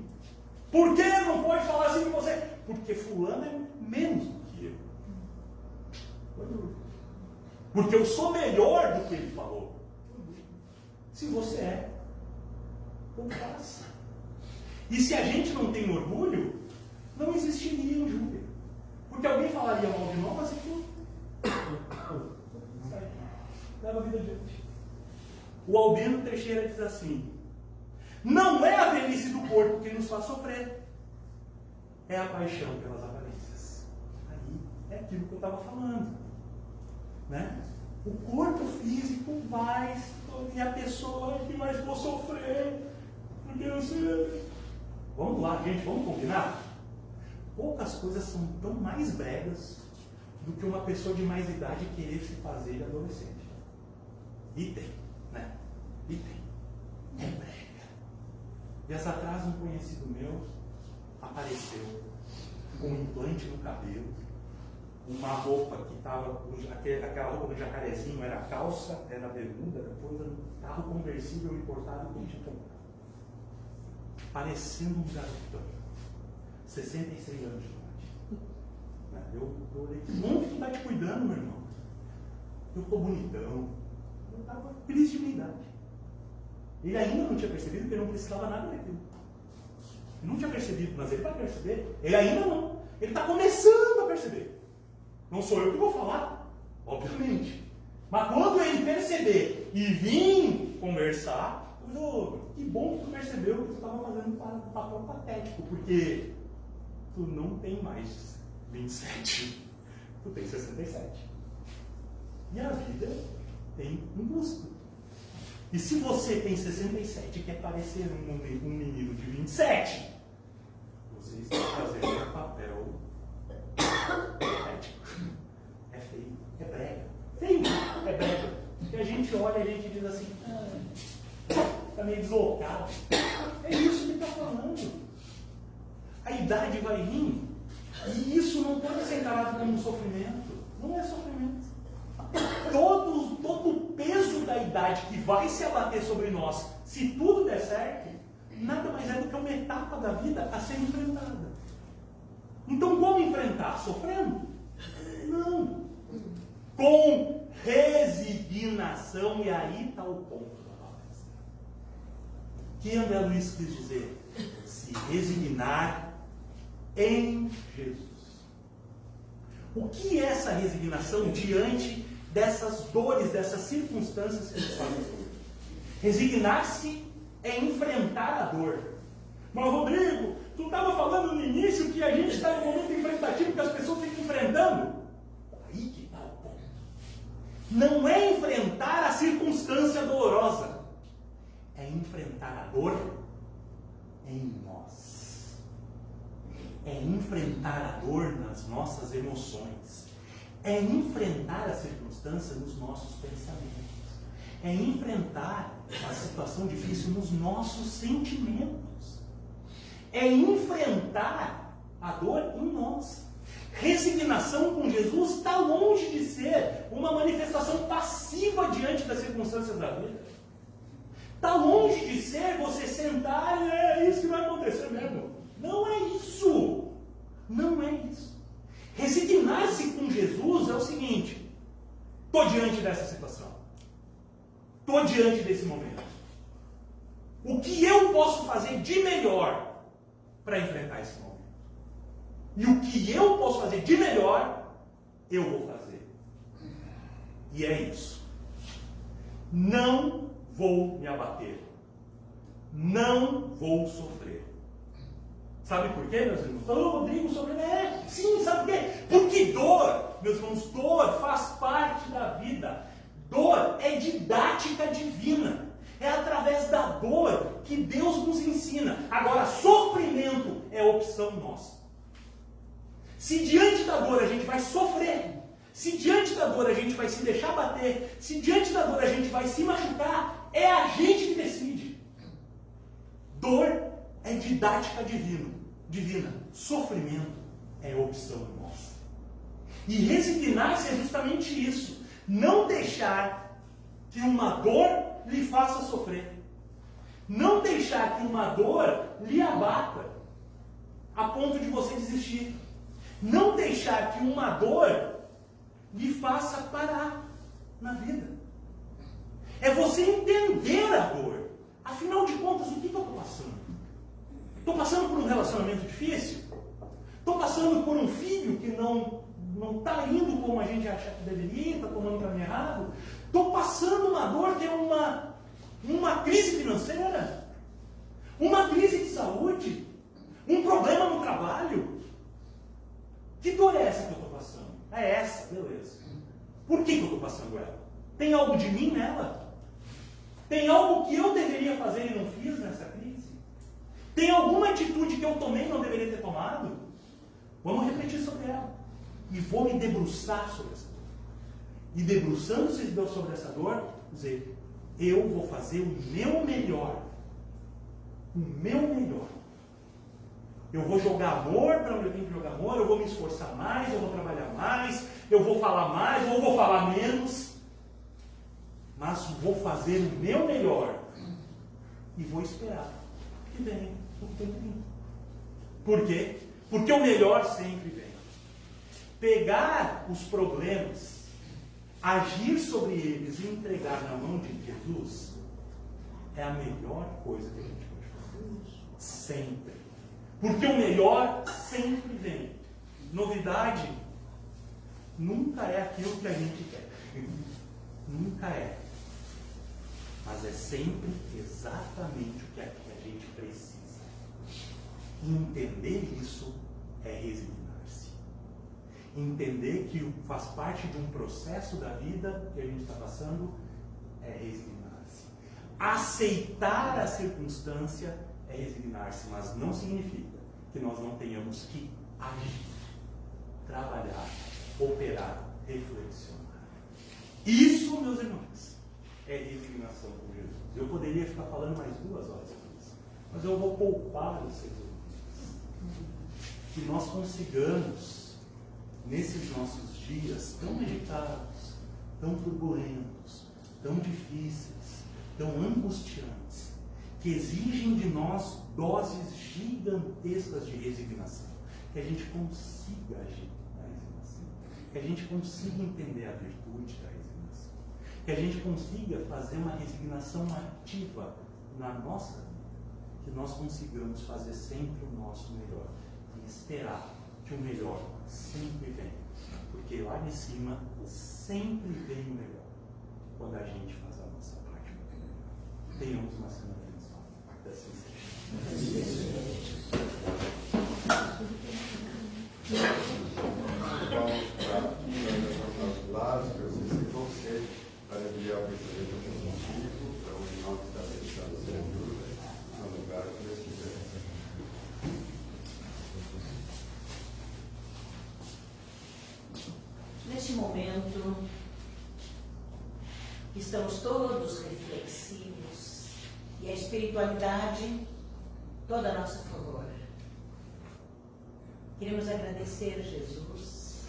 Por que não pode falar assim de você? porque fulano é menos do que eu. Porque eu sou melhor do que ele falou. Se você é, então faça. E se a gente não tem orgulho, não existiria o Júpiter. Porque alguém falaria mal de nós e tudo. Leva a vida adiante. O Albino Teixeira diz assim: não é a velhice do corpo que nos faz sofrer, é a paixão pelas aparências. Aí é aquilo que eu estava falando, né? O corpo físico vai, e a pessoa que mais vou sofrer, porque eu sei. Vamos lá, gente, vamos combinar? Poucas coisas são tão mais bregas do que uma pessoa de mais idade querer se fazer de adolescente. E tem, né? E tem. É brega. Dias atrás, um conhecido meu apareceu com um implante no cabelo, uma roupa que estava, aquela roupa do jacarezinho era calça, era bermuda, depois era um carro conversível importado com Japão. Parecendo um garotão. 66 anos de idade. Eu olhei, que bom que tu tá te cuidando, meu irmão. Eu tô bonitão. Eu estava feliz de minha idade. Ele ainda não tinha percebido que ele não precisava nada daquilo. Ele não tinha percebido, mas ele vai perceber. Ele ainda não. Ele está começando a perceber. Não sou eu que vou falar, obviamente. Mas quando ele perceber e vir conversar, eu digo, que bom que tu percebeu que tu estava fazendo um papel patético, porque tu não tem mais 27, tu tem 67. E a vida tem um custo. E se você tem 67 e quer parecer um menino de 27, você está fazendo um papel patético. É feio, é brega. Feio, é brega. Porque a gente olha e a gente diz assim, está meio deslocado. É isso que está falando. A idade vai vir e isso não pode ser encarado como um sofrimento. Não é sofrimento. Todo o peso da idade que vai se abater sobre nós, se tudo der certo, nada mais é do que uma etapa da vida a ser enfrentada. Então, como enfrentar? Sofrendo? Não. Com resignação, e aí está o ponto da palestra. O que André Luiz quis dizer? Se resignar em Jesus. O que é essa resignação diante dessas dores, dessas circunstâncias que nos fazem sofrer? Resignar-se é enfrentar a dor. Mas, Rodrigo, tu estava falando no início que a gente está em um momento enfrentativo que as pessoas ficam enfrentando. Aí que está o ponto. Não é enfrentar a circunstância dolorosa, é enfrentar a dor em nós. É enfrentar a dor nas nossas emoções. É enfrentar a circunstância nos nossos pensamentos. É enfrentar a situação difícil nos nossos sentimentos. É enfrentar a dor em nós. Resignação com Jesus está longe de ser uma manifestação passiva diante das circunstâncias da vida. Está longe de ser você sentar e é isso que vai acontecer mesmo. Não é isso. Não é isso. Resignar-se com Jesus é o seguinte: estou diante dessa situação. Estou diante desse momento. O que eu posso fazer de melhor para enfrentar esse momento? E o que eu posso fazer de melhor, eu vou fazer. E é isso. Não vou me abater. Não vou sofrer. Sabe por quê, meus irmãos? Rodrigo, sofrer. Sim, sabe por quê? Porque dor, meus irmãos, dor faz parte da vida. Dor é didática divina. É através da dor que Deus nos ensina. Agora, sofrimento é opção nossa. Se diante da dor a gente vai sofrer, se diante da dor a gente vai se deixar bater, se diante da dor a gente vai se machucar, é a gente que decide. Dor é didática divina. Sofrimento é opção nossa. E resignar-se é justamente isso. Não deixar que uma dor lhe faça sofrer. Não deixar que uma dor lhe abata. a ponto de você desistir. Não deixar que uma dor lhe faça parar na vida. É você entender a dor. Afinal de contas, o que eu estou passando? Estou passando por um relacionamento difícil? Estou passando por um filho que não está indo como a gente acha que deveria, está tomando caminho errado? Estou passando uma dor que é uma crise financeira? Uma crise de saúde? Um problema no trabalho? Que dor é essa que eu estou passando? É essa, beleza. Por que eu estou passando ela? Tem algo de mim nela? Tem algo que eu deveria fazer e não fiz nessa crise? Tem alguma atitude que eu tomei e não deveria ter tomado? Vamos refletir sobre ela. E vou me debruçar sobre essa dor. E debruçando-se sobre essa dor, dizer, eu vou fazer o meu melhor. O meu melhor. Eu vou jogar amor para onde eu tenho que jogar amor, eu vou me esforçar mais, eu vou trabalhar mais, eu vou falar mais ou vou falar menos. Mas vou fazer o meu melhor. E vou esperar que venha o que tem que vir. Por quê? Porque o melhor sempre vem. Pegar os problemas, agir sobre eles e entregar na mão de Jesus é a melhor coisa que a gente pode fazer. Sempre. Porque o melhor sempre vem. Novidade nunca é aquilo que a gente quer. Nunca é. Mas é sempre exatamente o que a gente precisa. E entender isso é resignar-se. Entender que faz parte de um processo da vida que a gente está passando é resignar-se. Aceitar a circunstância é resignar-se, mas não significa que nós não tenhamos que agir, trabalhar, operar, reflexionar. Isso, meus irmãos, é resignação com Jesus. Eu poderia ficar falando mais 2 horas sobre isso, mas eu vou poupar os seus ouvidos. Que nós consigamos, nesses nossos dias tão agitados, tão turbulentos, tão difíceis, tão angustiantes, que exigem de nós doses gigantescas de resignação, que a gente consiga agir na resignação, que a gente consiga entender a virtude da resignação, que a gente consiga fazer uma resignação ativa na nossa vida, que nós consigamos fazer sempre o nosso melhor e esperar que o melhor sempre vem, porque lá de cima sempre vem o melhor quando a gente faz a nossa parte. Tenhamos uma semana abençoada. Assim seja. Vamos para os lados, que vocês se conselhem para enviar o pensamento positivo para onde nós está pensando sem dúvida, no lugar que Deus quiser. Neste momento, estamos todos reflexivos e a espiritualidade toda a nosso favor. Queremos agradecer, Jesus,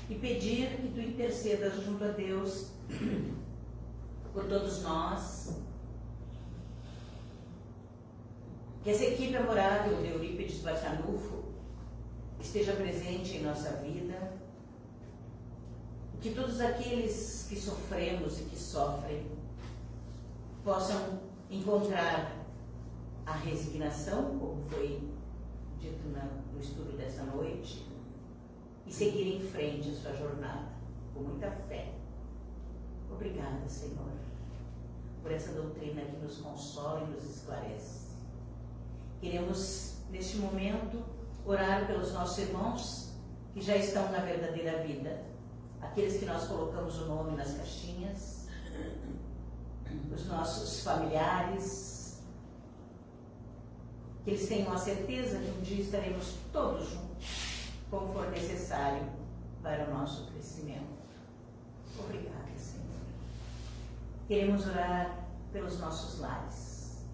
e pedir que Tu intercedas junto a Deus por todos nós, que essa equipe amorável de Eurípides Barçanufo esteja presente em nossa vida, que todos aqueles que sofremos e que sofrem possam encontrar a resignação, como foi dito no estudo dessa noite, e seguir em frente a sua jornada com muita fé. Obrigada, Senhor, por essa doutrina que nos consola e nos esclarece. Queremos, neste momento, orar pelos nossos irmãos que já estão na verdadeira vida, aqueles que nós colocamos o nome nas caixinhas, os nossos familiares, que eles tenham a certeza que um dia estaremos todos juntos, como for necessário para o nosso crescimento. Obrigada, Senhor. Queremos orar pelos nossos lares.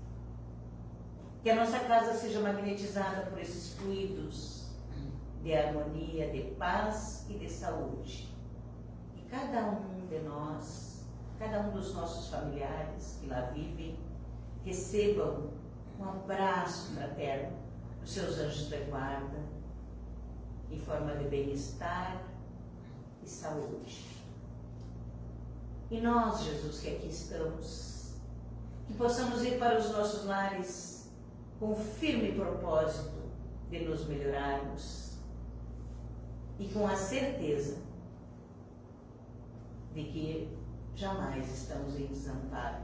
Que a nossa casa seja magnetizada por esses fluidos de harmonia, de paz e de saúde. Que cada um de nós, cada um dos nossos familiares que lá vivem, recebam um abraço fraterno os seus anjos da guarda, em forma de bem-estar e saúde. E nós, Jesus, que aqui estamos, que possamos ir para os nossos lares com o firme propósito de nos melhorarmos e com a certeza de que jamais estamos em desamparo,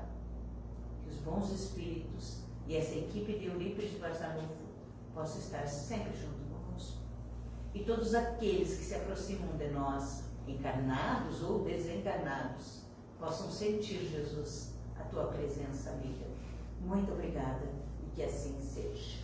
que os bons espíritos e essa equipe de Eurípides de Barçanufo possam estar sempre junto conosco. E todos aqueles que se aproximam de nós, encarnados ou desencarnados, possam sentir, Jesus, a tua presença amiga. Muito obrigada e que assim seja.